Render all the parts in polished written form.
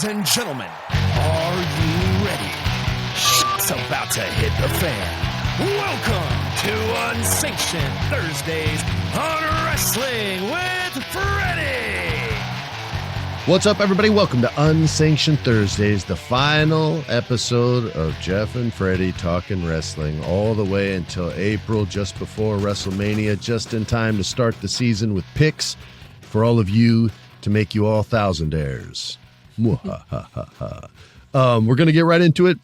Ladies and gentlemen, are you ready? Shit's about to hit the fan. Welcome to Unsanctioned Thursdays on Wrestling with Freddie. What's up, everybody? Welcome to Unsanctioned Thursdays, the final episode of Jeff and Freddie talking wrestling all the way until April, just before WrestleMania, just in time to start the season with picks for all of you to make you all thousandaires. We're going to get right into it.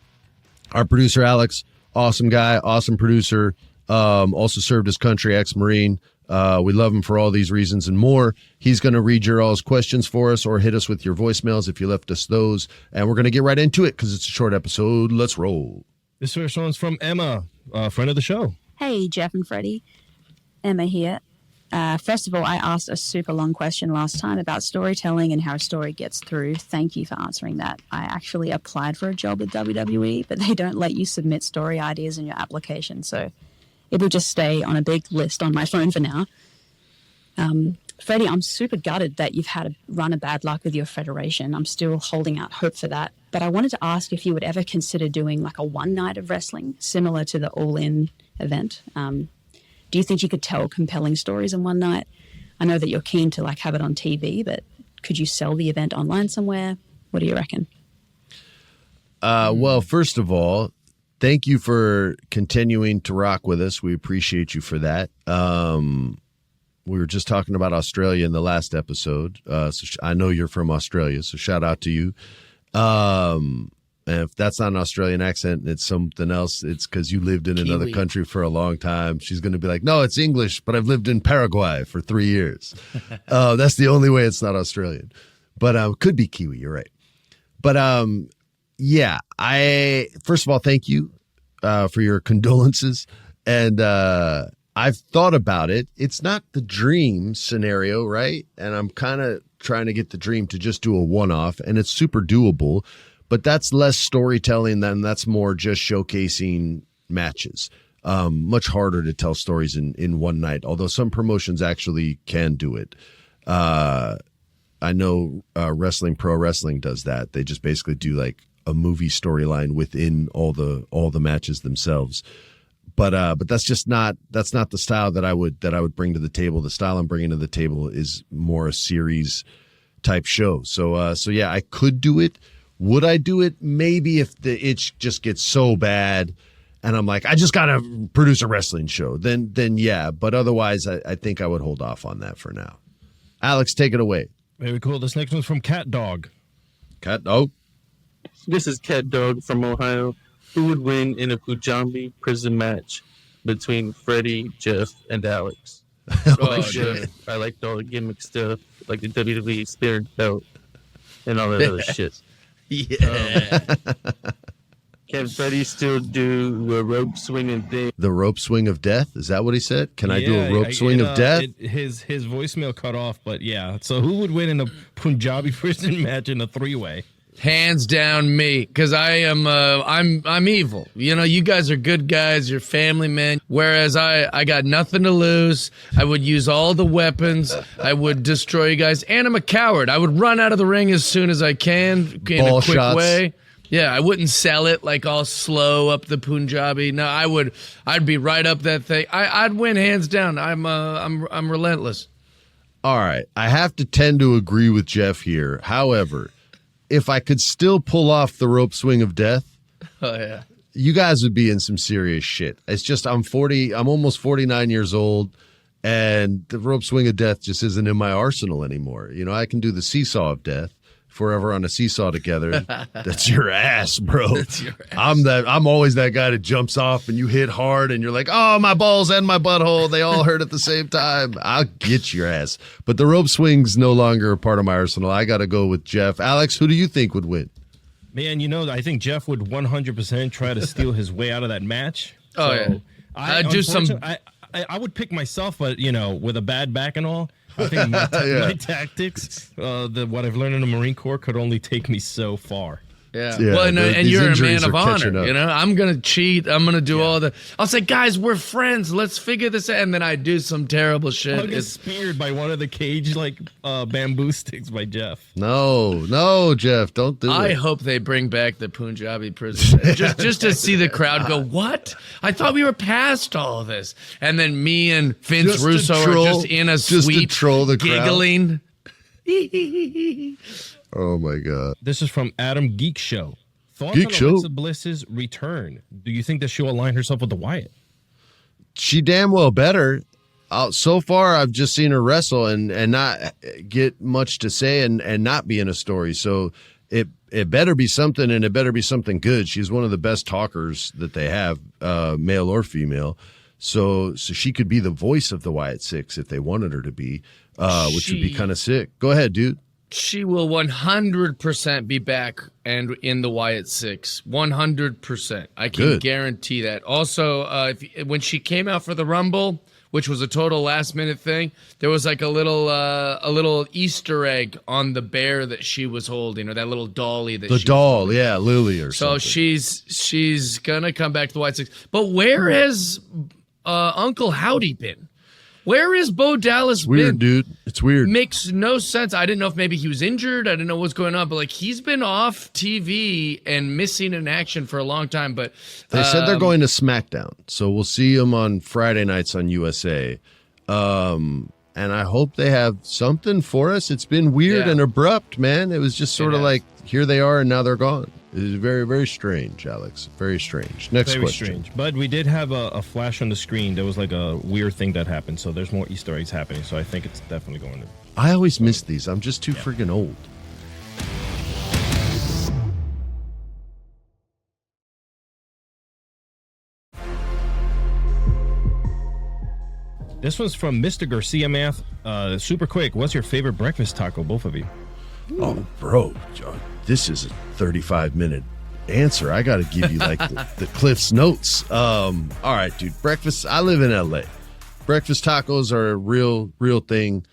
Our producer, Alex, awesome guy, awesome producer, also served his country, ex-Marine. We love him for all these reasons and more. He's going to read your all's questions for us or hit us with your voicemails if you left us those. And we're going to get right into it because it's a short episode. Let's roll. This first one's from Emma, friend of the show. Hey, Jeff and Freddie. Emma here. First of all, I asked a super long question last time about storytelling and how a story gets through. Thank you for answering that. I actually applied for a job at WWE, but they don't let you submit story ideas in your application, so it'll just stay on a big list on my phone for now. Freddie, I'm super gutted that you've had a run of bad luck with your Frederation. I'm still holding out hope for that. But I wanted to ask if you would ever consider doing like a one night of wrestling, similar to the All In event. Do you think you could tell compelling stories in one night? I know that you're keen to like have it on TV, but could you sell the event online somewhere? What do you reckon? Well, first of all, thank you for continuing to rock with us. We appreciate you for that. We were just talking about Australia in the last episode. So I know you're from Australia, so shout out to you. And if that's not an Australian accent and it's something else, it's because you lived in another country for a long time. She's going to be like, no, it's English, but I've lived in Paraguay for 3 years. That's the only way it's not Australian. But could be Kiwi, you're right. But yeah, first of all, thank you for your condolences. And I've thought about it. It's not the dream scenario, right? And I'm kind of trying to get the dream to just do a one-off, and it's super doable. But that's less storytelling than that's more just showcasing matches. Much harder to tell stories in one night, although some promotions actually can do it. I know Pro Wrestling does that. They just basically do like a movie storyline within all the matches themselves. But that's just not the style that I would bring to the table. The style I'm bringing to the table is more a series type show. So yeah, I could do it. Would I do it? Maybe if the itch just gets so bad and I'm like, I just got to produce a wrestling show, then yeah. But otherwise, I think I would hold off on that for now. Alex, take it away. Very cool. This next one's from Cat Dog. Cat Dog? This is Cat Dog from Ohio. Who would win in a Punjabi prison match between Freddie, Jeff, and Alex? I liked all the gimmick stuff, like the WWE Spirit Belt and all that other shit. Yeah. Can Freddie still do a rope swinging thing? The rope swing of death? Is that what he said? Can I do a rope swing of death? His voicemail cut off, but yeah. So who would win in a Punjabi prison match in a three-way? Hands down me, because I'm evil. You know, you guys are good guys, you're family men, whereas I got nothing to lose. I would use all the weapons. I would destroy you guys, and I'm a coward. I would run out of the ring as soon as I can in a quick way. Yeah, I wouldn't sell it like all slow up the Punjabi. No, I'd be right up that thing. I'd win hands down. I'm relentless. All right, I have to tend to agree with Jeff here. However, if I could still pull off the rope swing of death, oh yeah, you guys would be in some serious shit. It's just I'm almost 49 years old, and the rope swing of death just isn't in my arsenal anymore. You know, I can do the seesaw of death. If we're ever on a seesaw together, that's your ass, bro. That's your ass. I'm always that guy that jumps off and you hit hard and you're like, oh, my balls and my butthole, they all hurt at the same time. I'll get your ass. But the rope swing's no longer a part of my arsenal. I got to go with Jeff. Alex, who do you think would win? Man, you know, I think Jeff would 100% try to steal his way out of that match. Oh, yeah. I would pick myself, but, you know, with a bad back and all. I think my tactics, what I've learned in the Marine Corps, could only take me so far. Yeah. Yeah, Well, and these you're a injuries man of are catching honor. up. You know, I'm gonna cheat. I'm gonna do all the. I'll say, guys, we're friends. Let's figure this out. And then I do some terrible shit. I'll get speared by one of the cage bamboo sticks by Jeff. No, Jeff, don't do I it. hope they bring back the Punjabi prison just to see the crowd go, what? I thought we were past all of this. And then me and Vince Just to Russo troll- are just in a just to suite, troll the crowd. giggling. Oh my God. This is from Adam Geek Show. Thoughts Geek on Show? Alexa Bliss's return? Do you think that she'll align herself with the Wyatt? She damn well better. So far, I've just seen her wrestle and not get much to say and not be in a story. So it better be something, and it better be something good. She's one of the best talkers that they have, male or female. So she could be the voice of the Wyatt Six if they wanted her to be, which would be kind of sick. Go ahead, dude. She will 100% be back and in the Wyatt Six. 100%. I can Good. guarantee that. Also, when she came out for the Rumble, which was a total last-minute thing, there was like a little Easter egg on the bear that she was holding, or that little dolly that The she doll, yeah, Lily or So something. she's gonna come back to the Wyatt Six. But where has Uncle Howdy been? Where is Bo Dallas Weird, been? dude. It's weird. Makes no sense. I didn't know if maybe he was injured. I didn't know what's going on, but like he's been off TV and missing in action for a long time. But They said they're going to SmackDown, so we'll see them on Friday nights on USA. And I hope they have something for us. It's been weird and abrupt, man. It was just sort of like, here they are and now they're gone. It is very, very strange, Alex. Very strange. Next Very question. strange. But we did have a flash on the screen. There was like a weird thing that happened. So there's more Easter eggs happening. So I think it's definitely going to. I always miss these. I'm just too friggin' old. This one's from Mr. Garcia Math. Super quick. What's your favorite breakfast taco, both of you? Oh, bro, this is a 35-minute answer. I got to give you like the Cliff's Notes. All right, dude. Breakfast. I live in LA. Breakfast tacos are a real thing,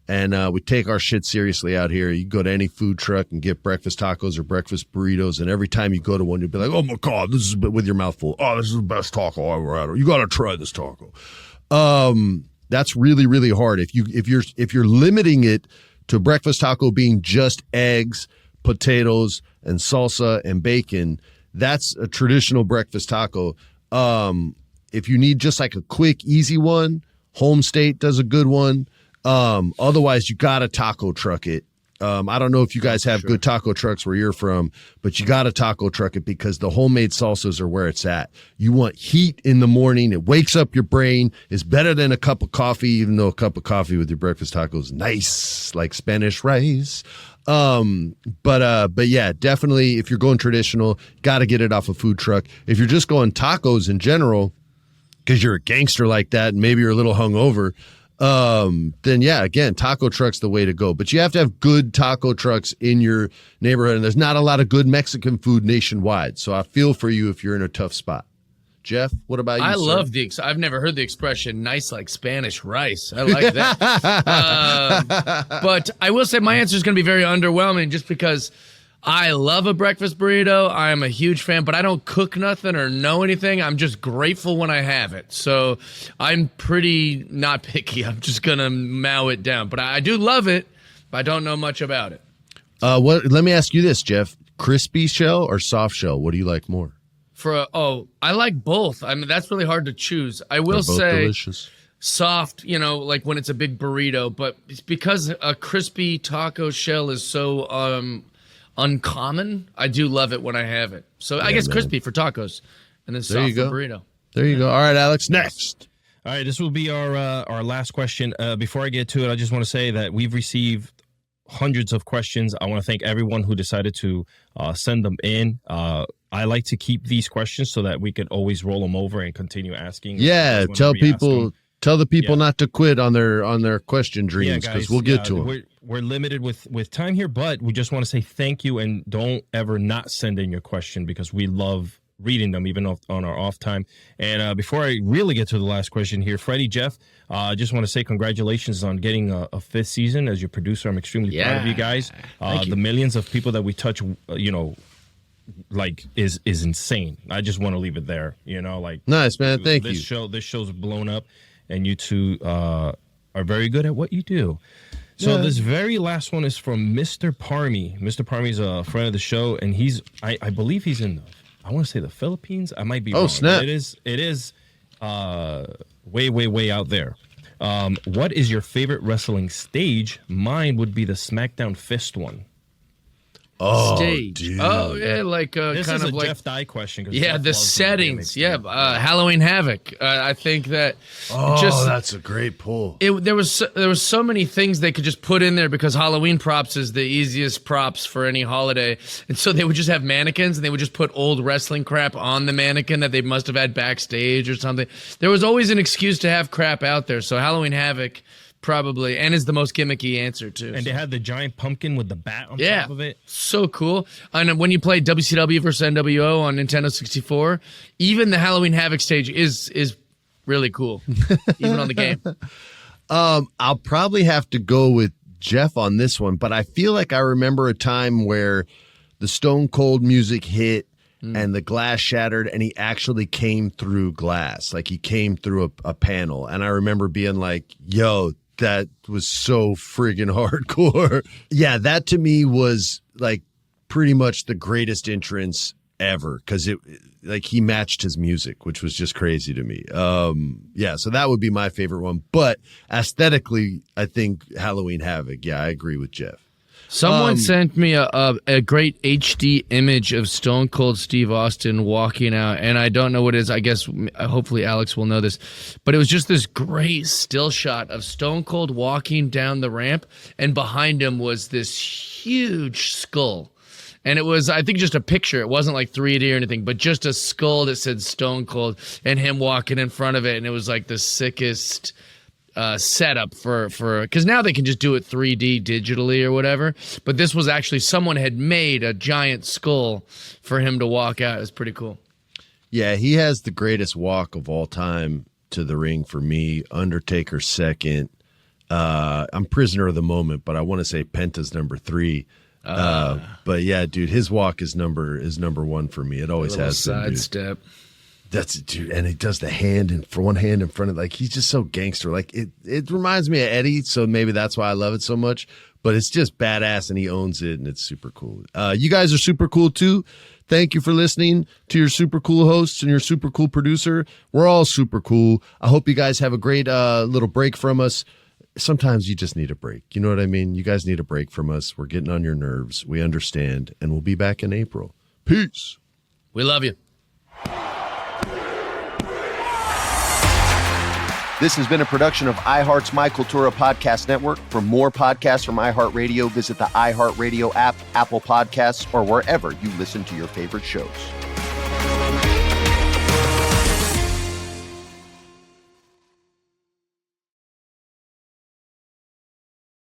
and we take our shit seriously out here. You go to any food truck and get breakfast tacos or breakfast burritos, and every time you go to one, you'll be like, "Oh my God, this is," with your mouth full. "Oh, this is the best taco I've ever had. You got to try this taco." That's really hard. If you're limiting it to breakfast taco being just eggs, potatoes, and salsa and bacon, that's a traditional breakfast taco. If you need just like a quick, easy one, Home State does a good one. Otherwise, you got to taco truck it. I don't know if you guys have good taco trucks where you're from, but you got to taco truck it because the homemade salsas are where it's at. You want heat in the morning. It wakes up your brain. It's better than a cup of coffee, even though a cup of coffee with your breakfast taco is nice, like Spanish rice. But yeah, definitely if you're going traditional, got to get it off a food truck. If you're just going tacos in general, because you're a gangster like that and maybe you're a little hungover, then yeah, again, taco truck's the way to go. But you have to have good taco trucks in your neighborhood, and there's not a lot of good Mexican food nationwide. So I feel for you if you're in a tough spot. Jeff, what about you? I sir? love I've never heard the expression "nice like Spanish rice." I like that. But I will say my answer is going to be very underwhelming, just because I love a breakfast burrito. I am a huge fan, but I don't cook nothing or know anything. I'm just grateful when I have it. So I'm pretty not picky. I'm just going to mow it down. But I do love it, but I don't know much about it. Let me ask you this, Jeff. Crispy shell or soft shell? What do you like more? I like both. I mean, that's really hard to choose. I will They're both say delicious. soft, like when it's a big burrito, but it's because a crispy taco shell is so uncommon. I do love it when I have it. So I guess man. crispy for tacos, and then There soft you for go. burrito. There you go. All right, Alex, next. All right, this will be our last question. Before I get to it, I just want to say that we've received hundreds of questions. I want to thank everyone who decided to send them in. I like to keep these questions so that we can always roll them over and continue asking. Yeah, tell the people not to quit on their question dreams, because we'll get to them. We're limited with time here, but we just want to say thank you, and don't ever not send in your question, because we love reading them even on our off time. And before I really get to the last question here, Freddie, Jeff, I just want to say congratulations on getting a fifth season as your producer. I'm extremely proud of you guys. The millions of people that we touch, like is insane. I just want to leave it there. You know, like Nice, man. Thank you. This show's blown up, and you two are very good at what you do. So this very last one is from Mr. Parmy. Mr. Parmy's a friend of the show, and I believe he's in I want to say the Philippines. I might be wrong. Snap. It is way out there. What is your favorite wrestling stage? Mine would be the SmackDown Fist one. Oh, Stage. dude. Oh, yeah, like This kind is of a like Jeff Dye question. yeah, Jeff the loves settings. gimmicks, Yeah, Halloween Havoc. I think that That's a great pull. there was so many things they could just put in there because Halloween props is the easiest props for any holiday, and so they would just have mannequins and they would just put old wrestling crap on the mannequin that they must have had backstage or something. There was always an excuse to have crap out there. So Halloween Havoc probably, and is the most gimmicky answer too. And they had the giant pumpkin with the bat on top of it. So cool. And when you play WCW versus NWO on Nintendo 64, even the Halloween Havoc stage is really cool, even on the game. I'll probably have to go with Jeff on this one, but I feel like I remember a time where the Stone Cold music hit and the glass shattered and he actually came through glass. Like he came through a panel. And I remember being like, yo, that was so friggin' hardcore. Yeah, that to me was like pretty much the greatest entrance ever because he matched his music, which was just crazy to me. Yeah, so that would be my favorite one. But aesthetically, I think Halloween Havoc. Yeah, I agree with Jeff. Someone sent me a great HD image of Stone Cold Steve Austin walking out, and I don't know what it is. I guess hopefully Alex will know this, but it was just this great still shot of Stone Cold walking down the ramp, and behind him was this huge skull. And it was, I think, just a picture. It wasn't like 3D or anything, but just a skull that said Stone Cold and him walking in front of it, and it was like the sickest setup for because now they can just do it 3D digitally or whatever, but this was actually someone had made a giant skull for him to walk out. It was pretty cool. Yeah, he has the greatest walk of all time to the ring for me. Undertaker second. I'm prisoner of the moment, but I want to say Penta's number 3. But yeah, dude, his walk is number one for me. It always has been, dude. Sidestep. That's dude, and he does the hand for one hand in front of, like, he's just so gangster. Like it reminds me of Eddie, so maybe that's why I love it so much. But it's just badass, and he owns it, and it's super cool. You guys are super cool too. Thank you for listening to your super cool hosts and your super cool producer. We're all super cool. I hope you guys have a great little break from us. Sometimes you just need a break. You know what I mean? You guys need a break from us. We're getting on your nerves. We understand, and we'll be back in April. Peace. We love you. This has been a production of iHeart's My Cultura Podcast Network. For more podcasts from iHeartRadio, visit the iHeartRadio app, Apple Podcasts, or wherever you listen to your favorite shows.